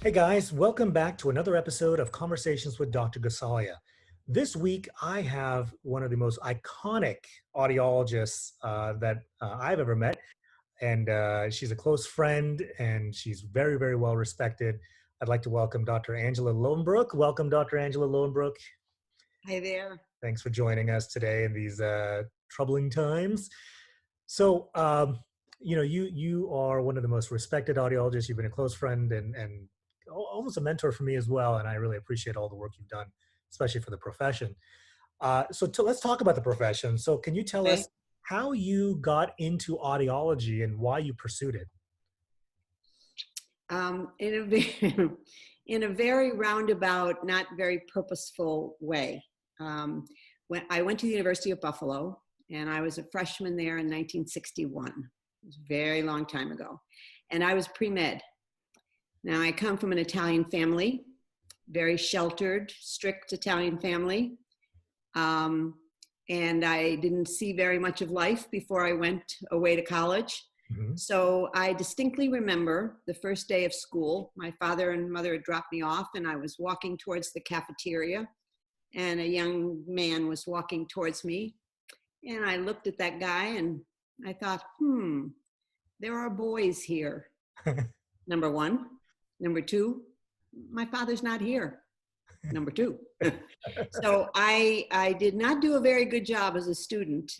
Hey guys, welcome back to another episode of Conversations with Dr. Gosalia. This week, I have one of the most iconic audiologists that I've ever met, and she's a close friend, and she's very, very well respected. I'd like to welcome Dr. Angela Loavenbruck. Welcome, Dr. Angela Loavenbruck. Hi there. Thanks for joining us today in these troubling times. So, you are one of the most respected audiologists. You've been a close friend and almost a mentor for me as well. And I really appreciate all the work you've done, especially for the profession. Let's talk about the profession. So, can you tell Okay. us how you got into audiology and why you pursued it? In a very, in a very roundabout, not very purposeful way. When I went to the University of Buffalo, and I was a freshman there in 1961. It was a very long time ago, and I was pre-med. Now I come from an Italian family, very sheltered, strict Italian family, and I didn't see very much of life before I went away to college. Mhm. So I distinctly remember the first day of school. My father and mother had dropped me off, and I was walking towards the cafeteria, and a young man was walking towards me. And I looked at that guy and I thought, there are boys here. Number one. Number two, my father's not here. Number two. So I did not do a very good job as a student,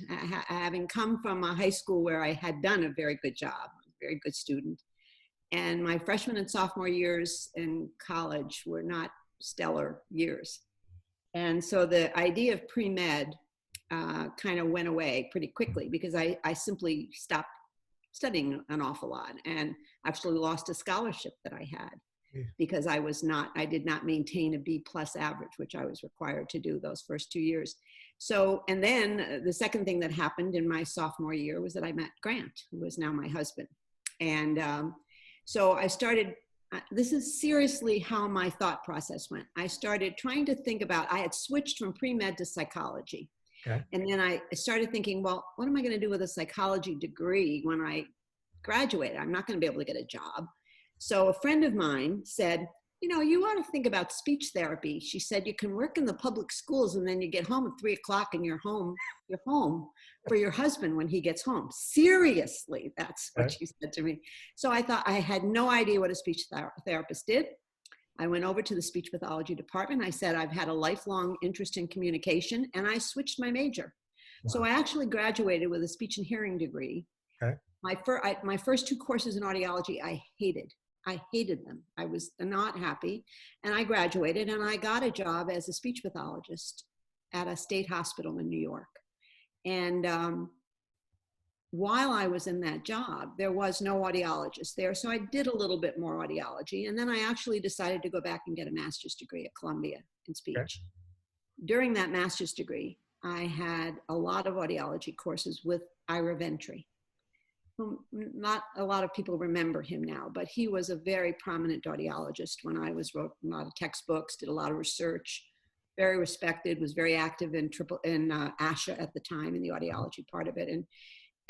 having come from a high school where I had done a very good job, a very good student. And my freshman and sophomore years in college were not stellar years. And so the idea of pre-med kind of went away pretty quickly because I simply stopped studying an awful lot and actually lost a scholarship that I had Yeah. because I did not maintain a B+ average, which I was required to do those first 2 years. So, and then the second thing that happened in my sophomore year was that I met Grant, who is now my husband. And so I started, this is seriously how my thought process went. I started trying to think about, I had switched from pre-med to psychology. Okay. And then I started thinking, well, what am I going to do with a psychology degree when I graduate? I'm not going to be able to get a job. So a friend of mine said, you ought to think about speech therapy. She said, you can work in the public schools and then you get home at 3:00 and you're home for your husband when he gets home. Seriously, that's what Okay. she said to me. So I thought, I had no idea what a speech therapist did. I went over to the speech pathology department. I said, I've had a lifelong interest in communication, and I switched my major. So Wow. I actually graduated with a speech and hearing degree. Okay. My first 2 courses in audiology, I hated. I hated them. I was not happy. And I graduated and I got a job as a speech pathologist at a state hospital in New York. And while I was in that job, there was no audiologist there. So I did a little bit more audiology. And then I actually decided to go back and get a master's degree at Columbia in Okay. speech. During that master's degree, I had a lot of audiology courses with Ira Ventry. Not a lot of people remember him now, but he was a very prominent audiologist when I wrote a lot of textbooks, did a lot of research, very respected, was very active in ASHA at the time in the audiology part of it.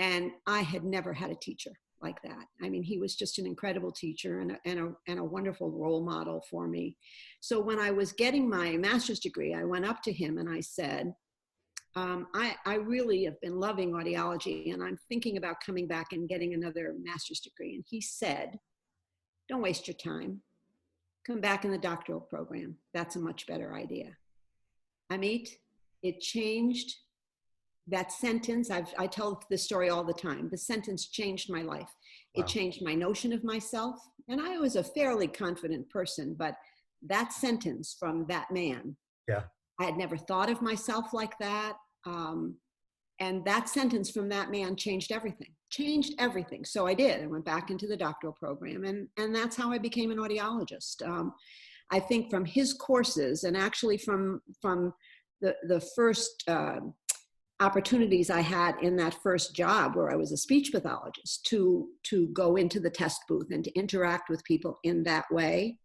And I had never had a teacher like that. I mean, he was just an incredible teacher and a wonderful role model for me. So when I was getting my master's degree, I went up to him and I said, I really have been loving audiology and I'm thinking about coming back and getting another master's degree. And he said, don't waste your time. Come back in the doctoral program. That's a much better idea. Amit, it changed. That sentence, I tell this story all the time. The sentence changed my life. It Wow. changed my notion of myself. And I was a fairly confident person, but that sentence from that man, Yeah. I had never thought of myself like that. And that sentence from that man changed everything. So I did. I went back into the doctoral program, and that's how I became an audiologist. I think from his courses, and actually from the first opportunities I had in that first job where I was a speech pathologist to go into the test booth and to interact with people in that way,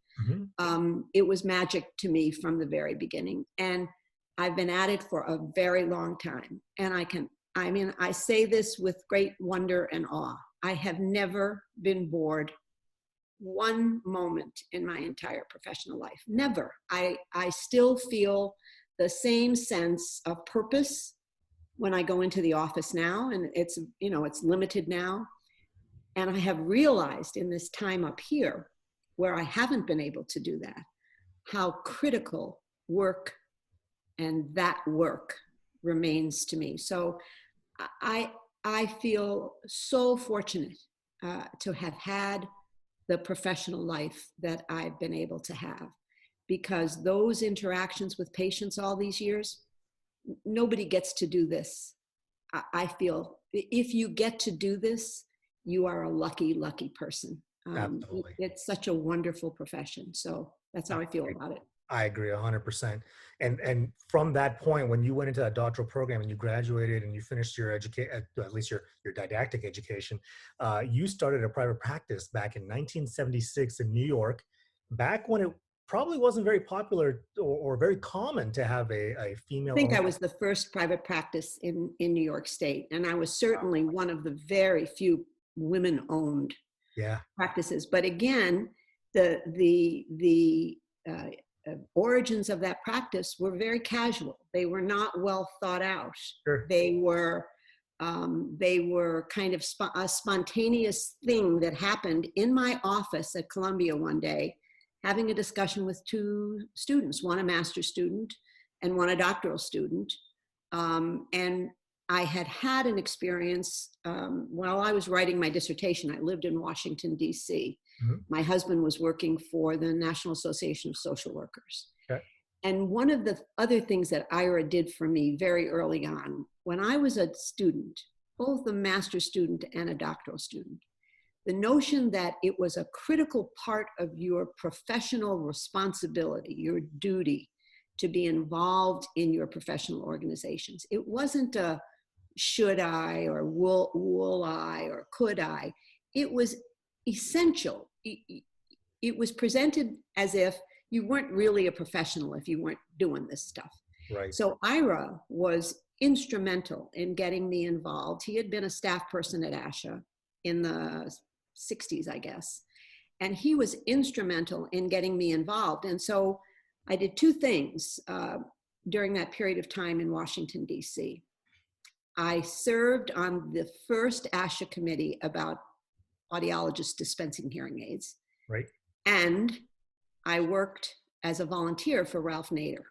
it was magic to me from the very beginning. And I've been at it for a very long time. And I say this with great wonder and awe. I have never been bored one moment in my entire professional life. Never. I still feel the same sense of purpose when I go into the office now, and it's, you know, it's limited now. And I have realized in this time up here, where I haven't been able to do that, how critical work and that work remains to me. So I feel so fortunate to have had the professional life that I've been able to have, because those interactions with patients all these years, nobody gets to do this. I feel if you get to do this, you are a lucky, lucky person. Absolutely. It's such a wonderful profession. So that's how I feel about it. I agree 100%. And from that point, when you went into that doctoral program and you graduated and you finished your education, at least your didactic education, you started a private practice back in 1976 in New York, back when it probably wasn't very popular or very common to have a female I think I owned. was the first private practice in New York State, and I was certainly one of the very few women-owned Yeah, practices. But again, the origins of that practice were very casual. They were not well thought out. sure. They were kind of a spontaneous thing that happened in my office at Columbia one day, having a discussion with two students, one a master's student and one a doctoral student. And I had an experience while I was writing my dissertation. I lived in Washington, D.C. Mhm. My husband was working for the National Association of Social Workers. Okay. And one of the other things that IRA did for me very early on, when I was a student, both a master's student and a doctoral student, the notion that it was a critical part of your professional responsibility, your duty, to be involved in your professional organizations. It wasn't a should I or will I or could I. It was essential. It was presented as if you weren't really a professional if you weren't doing this stuff. Right. So Ira was instrumental in getting me involved. He had been a staff person at ASHA in the 60s, I guess. And he was instrumental in getting me involved. And so I did two things during that period of time in Washington, D.C. I served on the first ASHA committee about audiologists dispensing hearing aids. Right. And I worked as a volunteer for Ralph Nader.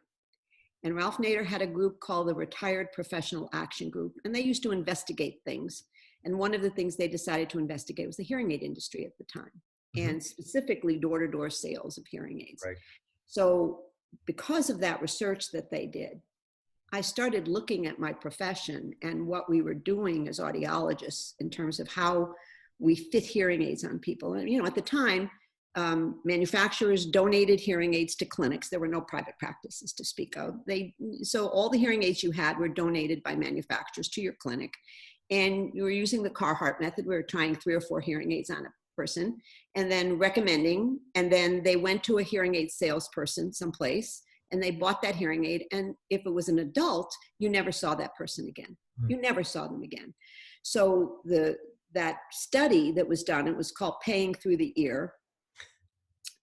And Ralph Nader had a group called the Retired Professional Action Group, and they used to investigate things. And one of the things they decided to investigate was the hearing aid industry at the time, and specifically door-to-door sales of hearing aids. Right. So because of that research that they did, I started looking at my profession and what we were doing as audiologists in terms of how we fit hearing aids on people. And, you know, at the time, manufacturers donated hearing aids to clinics. There were no private practices to speak of. So all the hearing aids you had were donated by manufacturers to your clinic. And you were using the Carhart method. We were trying 3 or 4 hearing aids on a person and then recommending. And then they went to a hearing aid salesperson someplace and they bought that hearing aid. And if it was an adult, you never saw that person again. You never saw them again. So that study that was done, it was called Paying Through the Ear,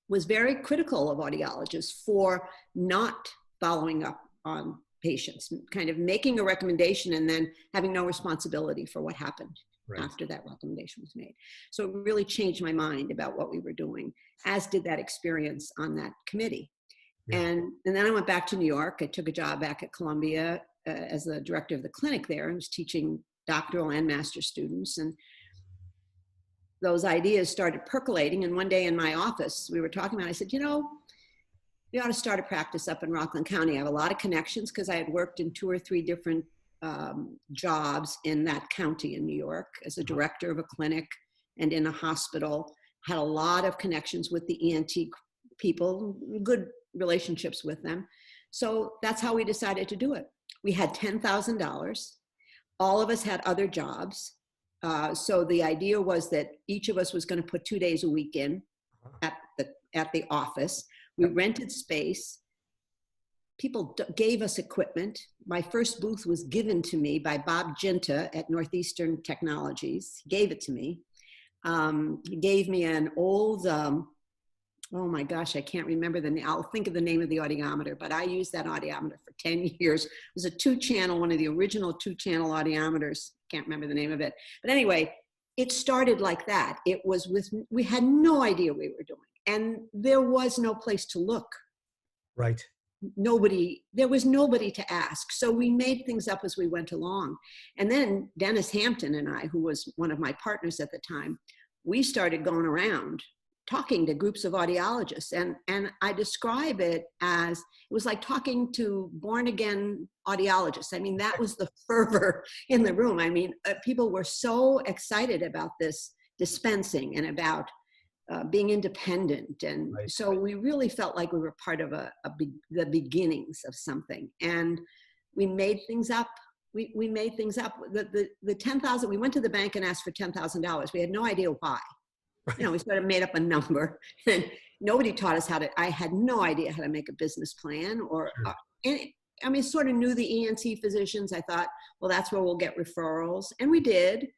was very critical of audiologists for not following up on patients, kind of making a recommendation and then having no responsibility for what happened after that recommendation was made. So it really changed my mind about what we were doing, as did that experience on that committee. Yeah. And then I went back to New York. I took a job back at Columbia as the director of the clinic there. I was teaching doctoral and master's students. And those ideas started percolating. And one day in my office, we were talking about it. I said, you know, we ought to start a practice up in Rockland County. I have a lot of connections because I had worked in 2 or 3 different jobs in that county in New York as a director of a clinic and in a hospital. Had a lot of connections with the ENT people, good relationships with them. So that's how we decided to do it. We had $10,000. All of us had other jobs. So the idea was that each of us was going to put 2 days a week in at the office. We rented space. People gave us equipment. My first booth was given to me by Bob Ginta at Northeastern Technologies. He gave it to me. He gave me an old, oh my gosh, I can't remember the name. I'll think of the name of the audiometer, but I used that audiometer for 10 years. It was a 2-channel, one of the original 2-channel audiometers. Can't remember the name of it. But anyway, it started like that. It was we had no idea what we were doing. And there was no place to look. Right. There was nobody to ask. So we made things up as we went along. And then Dennis Hampton and I, who was one of my partners at the time, we started going around talking to groups of audiologists. And I describe it as, it was like talking to born again audiologists. I mean, that was the fervor in the room. I mean, people were so excited about this dispensing and about being independent. And Right. so we really felt like we were part of the beginnings of something. And we made things up. We made things up. The 10,000, we went to the bank and asked for $10,000. We had no idea why. You know, we sort of made up a number, and nobody taught us how to, I had no idea how to make a business plan or, Sure. I mean, sort of knew the ENT physicians. I thought, well, that's where we'll get referrals. And we did,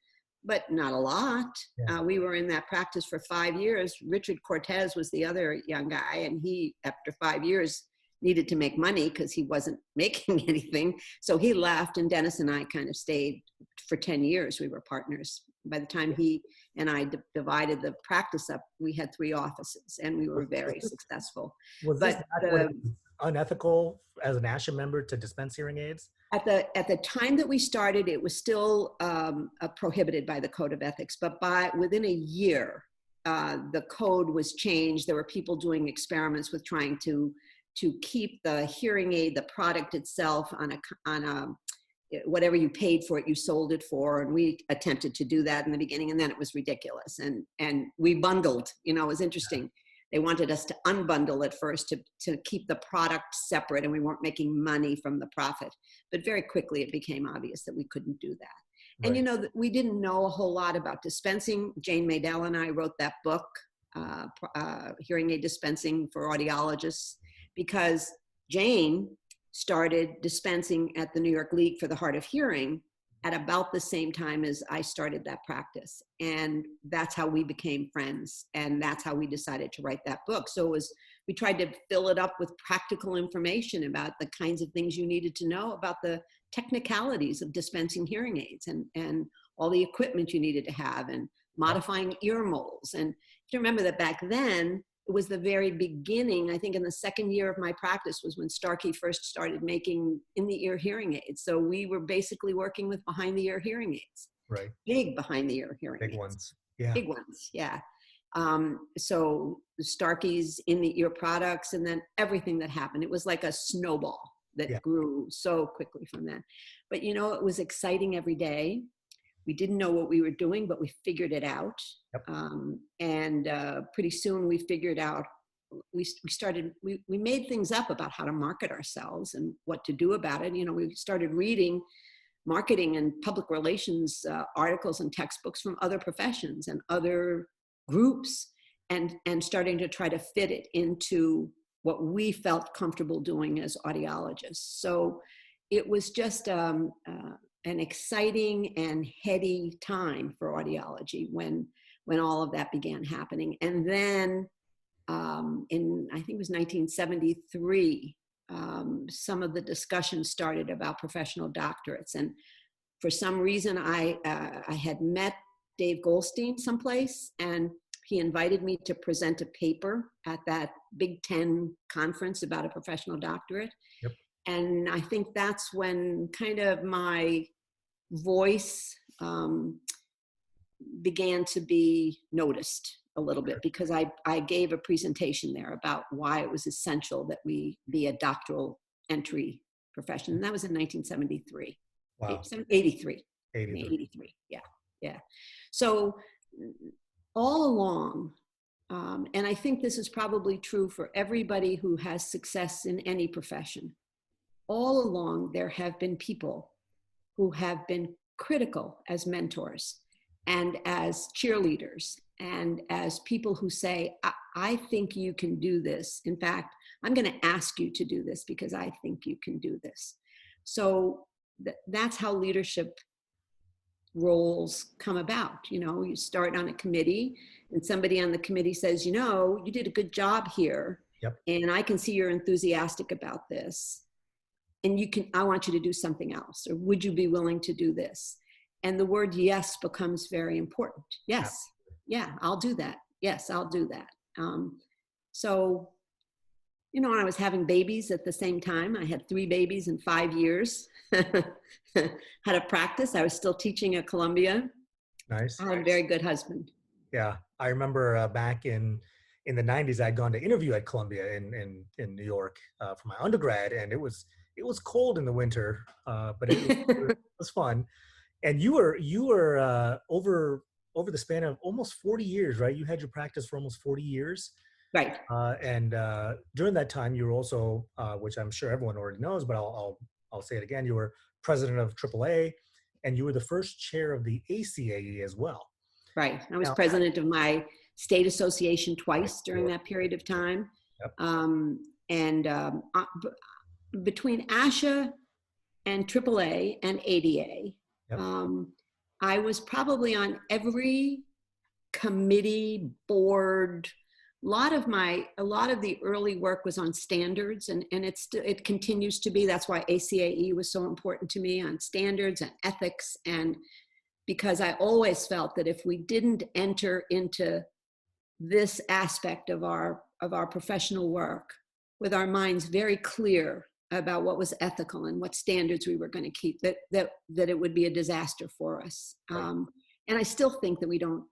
but not a lot. Yeah. We were in that practice for 5 years. Richard Cortez was the other young guy, and he, after 5 years, needed to make money because he wasn't making anything. So he left, and Dennis and I kind of stayed for 10 years. We were partners. By the time he and I divided the practice up, we had 3 offices, and we were very successful. Was this But back when it was unethical as an ASHA member to dispense hearing aids? at the time that we started, it was still prohibited by the Code of Ethics. But within a year, the code was changed. There were people doing experiments with trying to keep the hearing aid, the product itself, on a whatever you paid for it, you sold it for. And we attempted to do that in the beginning, and then it was ridiculous. And we bundled. You know, it was interesting. They wanted us to unbundle at first to keep the product separate, and we weren't making money from the profit. But very quickly it became obvious that we couldn't do that. Right. And, you know, we didn't know a whole lot about dispensing. Jane Maydell and I wrote that book, Hearing Aid Dispensing for Audiologists, because Jane started dispensing at the New York League for the Hard of Hearing at about the same time as I started that practice. And that's how we became friends. And that's how we decided to write that book. So we tried to fill it up with practical information about the kinds of things you needed to know about the technicalities of dispensing hearing aids and all the equipment you needed to have, and modifying ear molds. And you remember that back then, it was the very beginning. I think in the second year of my practice was when Starkey first started making in-the-ear hearing aids. So we were basically working with behind-the-ear hearing aids. Right. Big behind-the-ear hearing aids. Big ones. Yeah. Big ones, yeah. So Starkey's in-the-ear products, and then everything that happened. It was like a snowball that grew so quickly from that. But, you know, it was exciting every day. We didn't know what we were doing, but we figured it out. And pretty soon we figured out, we made things up about how to market ourselves and what to do about it. You know, we started reading marketing and public relations articles and textbooks from other professions and other groups, and starting to try to fit it into what we felt comfortable doing as audiologists. So it was just an exciting and heady time for audiology when all of that began happening. And then in, I think it was 1973, some of the discussion started about professional doctorates. And for some reason, I had met Dave Goldstein someplace, and he invited me to present a paper at that Big Ten conference about a professional doctorate. Yep. And I think that's when kind of my voice began to be noticed a little bit, because I gave a presentation there about why it was essential that we be a doctoral entry profession. And that was in 1973. Wow. 83. 83. 83. Yeah. So all along, and I think this is probably true for everybody who has success in any profession, all along there have been people who have been critical as mentors and as cheerleaders and as people who say, I think you can do this. In fact, I'm going to ask you to do this because I think you can do this. So that's how leadership roles come about. You start on a committee and somebody on the committee says, you did a good job here. Yep. And I can see you're enthusiastic about this. And I want you to do something else. Or would you be willing to do this? And the word yes becomes very important. Yes. Yeah, I'll do that. Yes, I'll do that. So, and I was having babies at the same time. I had 3 babies in 5 years. Had a practice. I was still teaching at Columbia. Nice. I had a very good husband. Yeah, I remember back in the 90s, I'd gone to interview at Columbia in New York for my undergrad, and it was cold in the winter, but it was fun. And you were over the span of almost 40 years, right? You had your practice for almost 40 years. Right. And during that time, you were also, which I'm sure everyone already knows, but I'll say it again, you were president of AAA, and you were the first chair of the ACAE as well. Right. I was president of my state association twice during that period of time. Yep. Between ASHA and AAA and ADA, Yep. I was probably on every committee, board. A lot of the early work was on standards, and it continues to be. That's why ACAE was so important to me, on standards and ethics, and because I always felt that if we didn't enter into this aspect of our professional work with our minds very clear about what was ethical and what standards we were going to keep, that it would be a disaster for us. Right. And I still think that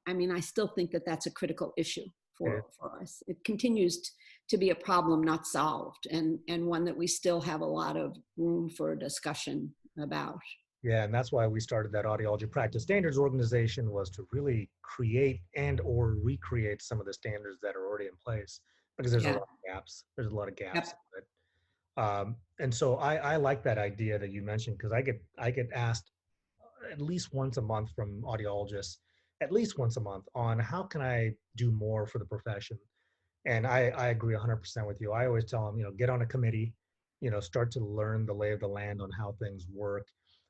I still think that that's a critical issue for us. It continues to be a problem not solved, and one that we still have a lot of room for discussion about. Yeah, and that's why we started that Audiology Practice Standards Organization, was to really create and or recreate some of the standards that are already in place, because there's a lot of gaps. There's a lot of gaps. Yep. And so I like that idea that you mentioned, because I get asked at least once a month from audiologists, at least once a month, on how can I do more for the profession. And I agree 100% with you. I always tell them, get on a committee, start to learn the lay of the land on how things work,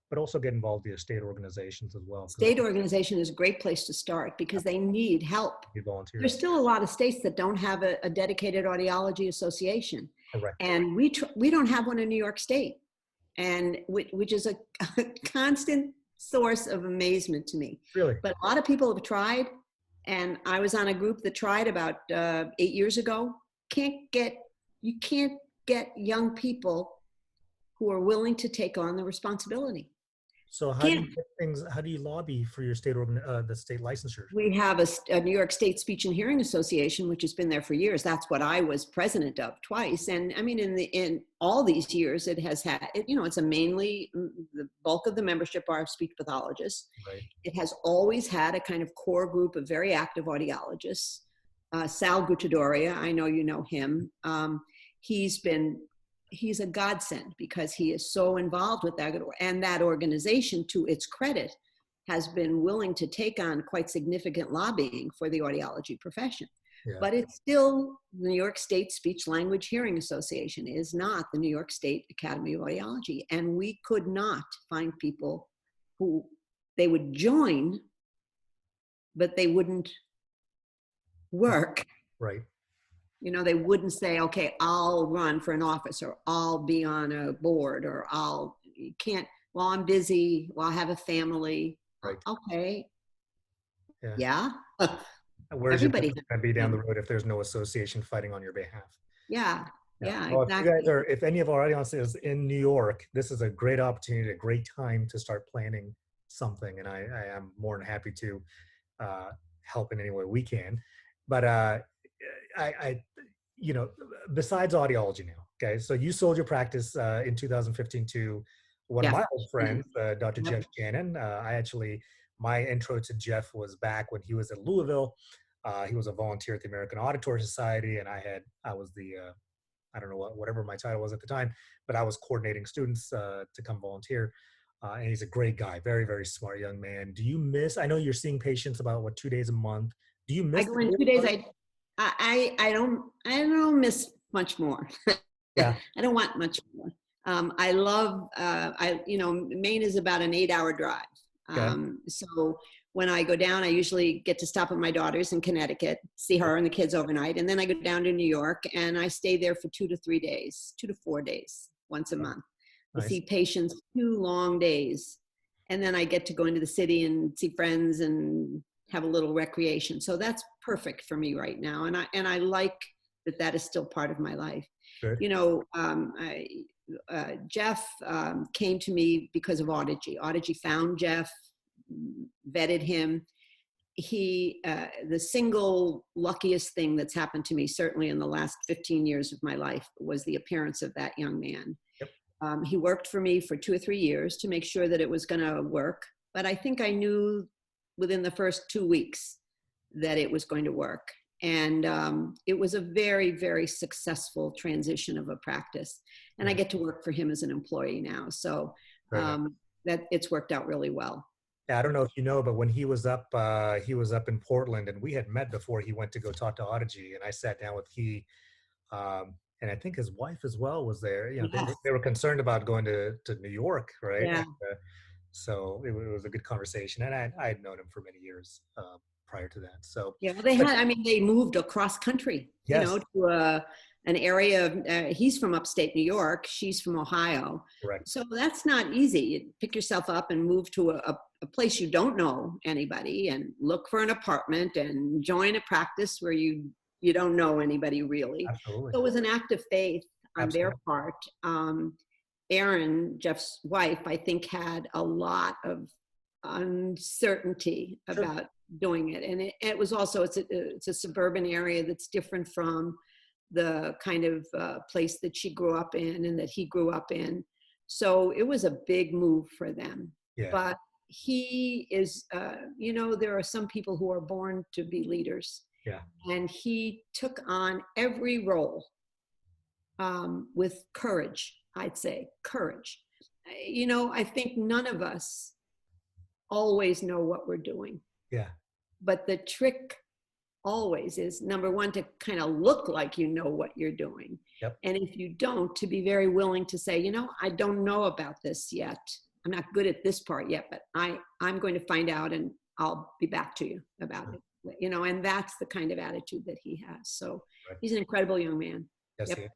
but also get involved in the state organizations as well. State organization is a great place to start, because they need help. There's still a lot of states that don't have a dedicated audiology association. Correct. And we don't have one in New York State, and which is a constant source of amazement to me. Really? But a lot of people have tried, and I was on a group that tried about 8 years ago. You can't get young people who are willing to take on the responsibility. So how do you lobby for your state the state licensure? We have a New York State Speech and Hearing Association, which has been there for years. That's what I was president of twice. And I mean, in all these years, it has had, it's mainly the bulk of the membership are speech pathologists. Right. It has always had a kind of core group of very active audiologists. Sal Gutadoria, I know you know him. He's a godsend, because he is so involved with that, and that organization, to its credit, has been willing to take on quite significant lobbying for the audiology profession. Yeah. But it's still the New York State Speech Language Hearing Association. It is not the New York State Academy of Audiology, and we could not find people who they would join, but they wouldn't work. Right. They wouldn't say, okay, I'll run for an office, or I'll be on a board, or you can't, well, I'm busy, well, I have a family. Right. Okay. Yeah. Where's everybody going to be down the road if there's no association fighting on your behalf? Yeah. Well, exactly. If any of our audience is in New York, this is a great opportunity, a great time to start planning something. And I am more than happy to help in any way we can. But besides audiology now, okay, so you sold your practice in 2015 to one of my old friends, Dr. Jeff Shannon. My intro to Jeff was back when he was at Louisville. He was a volunteer at the American Auditory Society, and I was the, I don't know whatever my title was at the time, but I was coordinating students to come volunteer. And he's a great guy, very, very smart young man. Do you miss, I know you're seeing patients about 2 days a month. Do you miss? I go in 2 days. I don't miss much more. Yeah. I don't want much more. I love, Maine is about an 8-hour drive. Okay. So when I go down, I usually get to stop at my daughter's in Connecticut, see her and the kids overnight. And then I go down to New York and I stay there for 2 to 3 days, 2 to 4 days, once a Oh, month. I nice. see patients 2 long days. And then I get to go into the city and see friends and have a little recreation. So that's perfect for me right now. And I like that is still part of my life. Good. You know, Jeff came to me because of Audiology. Audiology found Jeff, vetted him. The single luckiest thing that's happened to me, certainly in the last 15 years of my life, was the appearance of that young man. Yep. He worked for me for 2 or 3 years to make sure that it was going to work. But I think I knew within the first 2 weeks that it was going to work. And it was a very, very successful transition of a practice. And I get to work for him as an employee now. So that it's worked out really well. Yeah, I don't know if you know, but when he was up in Portland, and we had met before he went to go talk to Audiology, and I sat down with and I think his wife as well was there. You know, Yes. they were concerned about going to New York, right? Yeah. And, so it was a good conversation, and I had known him for many years prior to that. So Yeah, but they moved across country, you yes, know, to an area of, he's from upstate New York, she's from Ohio. correct. So that's not easy. You pick yourself up and move to a place you don't know anybody and look for an apartment and join a practice where you don't know anybody really. Absolutely. So it was an act of faith on their Absolutely. part. Erin, Jeff's wife, I think had a lot of uncertainty Sure. about doing it. And it was also, it's a suburban area that's different from the kind of place that she grew up in and that he grew up in. So it was a big move for them. Yeah. But he is, you know, there are some people who are born to be leaders. Yeah. And he took on every role with courage, I'd say, courage. You know, I think none of us always know what we're doing. Yeah. But the trick always is, number one, to kind of look like you know what you're doing. Yep. And if you don't, to be very willing to say, you know, I don't know about this yet. I'm not good at this part yet, but I'm going to find out and I'll be back to you about it. You know, and that's the kind of attitude that he has. So he's an incredible young man. Yes. Yep. Yeah.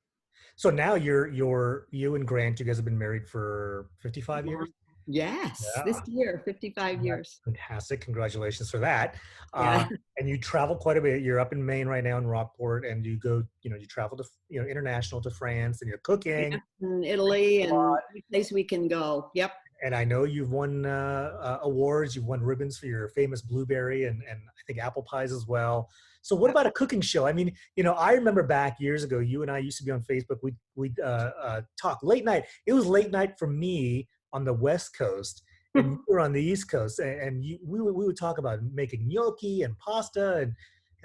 So now you and Grant, you guys have been married for 55 years? Yes, Yeah. this year, 55 years. Fantastic. Congratulations for that. Yeah. And you travel quite a bit. You're up in Maine right now in Rockport, and you go, you travel to, international, to France, and you're cooking. And Italy and every place we can go. Yep. And I know you've won awards. You've won ribbons for your famous blueberry and I think apple pies as well. So what about a cooking show? I mean, I remember back years ago, you and I used to be on Facebook. We'd talk late night. It was late night for me on the West Coast, and you were on the East Coast. And we would talk about making gnocchi and pasta and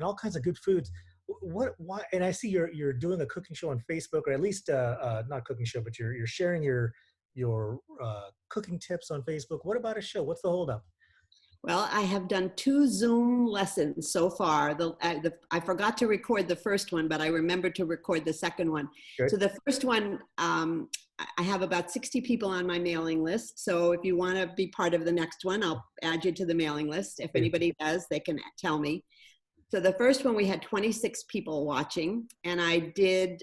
all kinds of good foods. Why? And I see you're doing a cooking show on Facebook, or at least not cooking show, but you're sharing your cooking tips on Facebook. What about a show? What's the holdup? Well, I have done 2 Zoom lessons so far. I forgot to record the first one, but I remembered to record the second one. Good. So the first one, I have about 60 people on my mailing list. So if you want to be part of the next one, I'll add you to the mailing list. If anybody does, they can tell me. So the first one, we had 26 people watching, and I did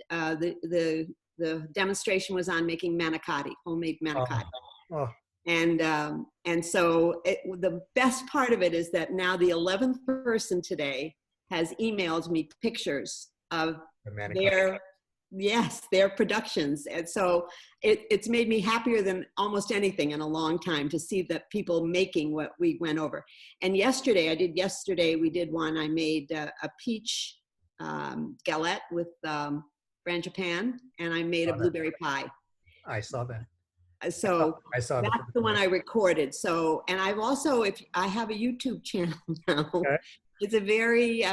the demonstration was on making manicotti, homemade manicotti. Oh. And so the best part of it is that now the 11th person today has emailed me pictures of their productions. And so it's made me happier than almost anything in a long time to see that people making what we went over. And we did one, I made a peach galette with frangipane, and I made a blueberry pie. I saw that. So I saw that's the one I recorded. So, and I've also, I have a YouTube channel now. Okay. It's a very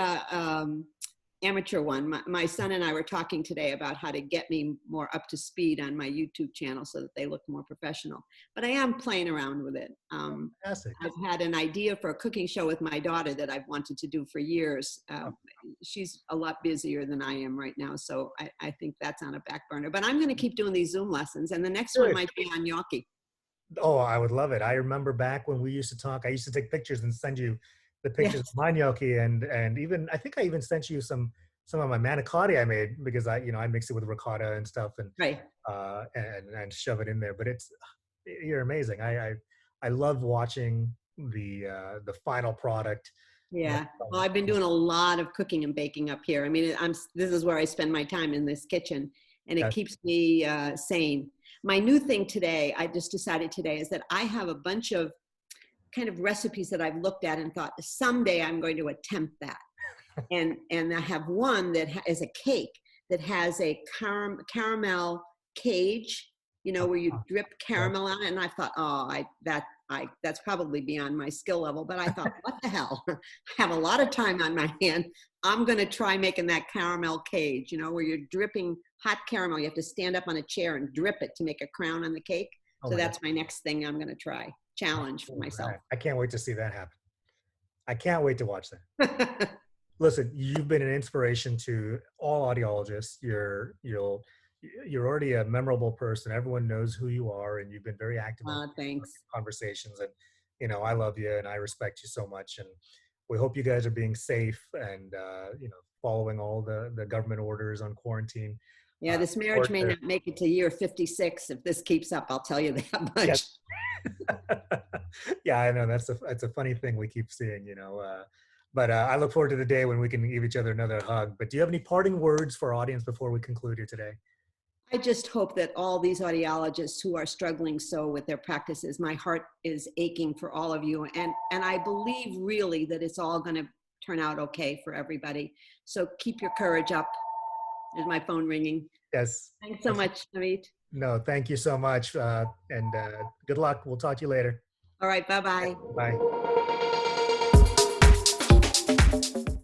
amateur one. My son and I were talking today about how to get me more up to speed on my YouTube channel so that they look more professional. But I am playing around with it. Fantastic. I've had an idea for a cooking show with my daughter that I've wanted to do for years. She's a lot busier than I am right now, so I think that's on a back burner. But I'm going to keep doing these Zoom lessons, and the next one might be on gnocchi. Oh, I would love it. I remember back when we used to talk, I used to take pictures and send you the pictures of Yes, my gnocchi, and even I think I even sent you some of my manicotti I made because I mix it with ricotta and stuff right. and shove it in there. But you're amazing. I love watching the final product when Yeah. it Well, I've been doing a lot of cooking and baking up here. I mean, this is where I spend my time, in this kitchen, and it yeah. keeps me sane. My new thing today, I just decided today, is that I have a bunch of kind of recipes that I've looked at and thought someday I'm going to attempt that. And I have one that is a cake that has a caramel cage, where you drip Yeah. caramel on it. And I thought, oh, that's probably beyond my skill level. But I thought, what the hell? I have a lot of time on my hand. I'm going to try making that caramel cage, where you're dripping hot caramel. You have to stand up on a chair and drip it to make a crown on the cake. Oh So my God. that's my next thing I'm going to try. Challenge for All myself. right. I can't wait to see that happen. I can't wait to watch that. Listen, you've been an inspiration to all audiologists. You're already a memorable person. Everyone knows who you are, and you've been very active on Thanks. conversations. And I love you, and I respect you so much. And we hope you guys are being safe and following all the government orders on quarantine. Yeah, this marriage Support may the not make it to year 56 if this keeps up. I'll tell you that yeah. much. Yeah, I know that's a funny thing we keep seeing, but I look forward to the day when we can give each other another hug. But do you have any parting words for our audience before we conclude here today? I just hope that all these audiologists who are struggling so with their practices, my heart is aching for all of you. And I believe really that it's all going to turn out okay for everybody. So keep your courage up. There's my phone ringing. Yes. Thanks so Yes. much, Amit. No, thank you so much, and good luck. We'll talk to you later. All right, bye-bye. Bye.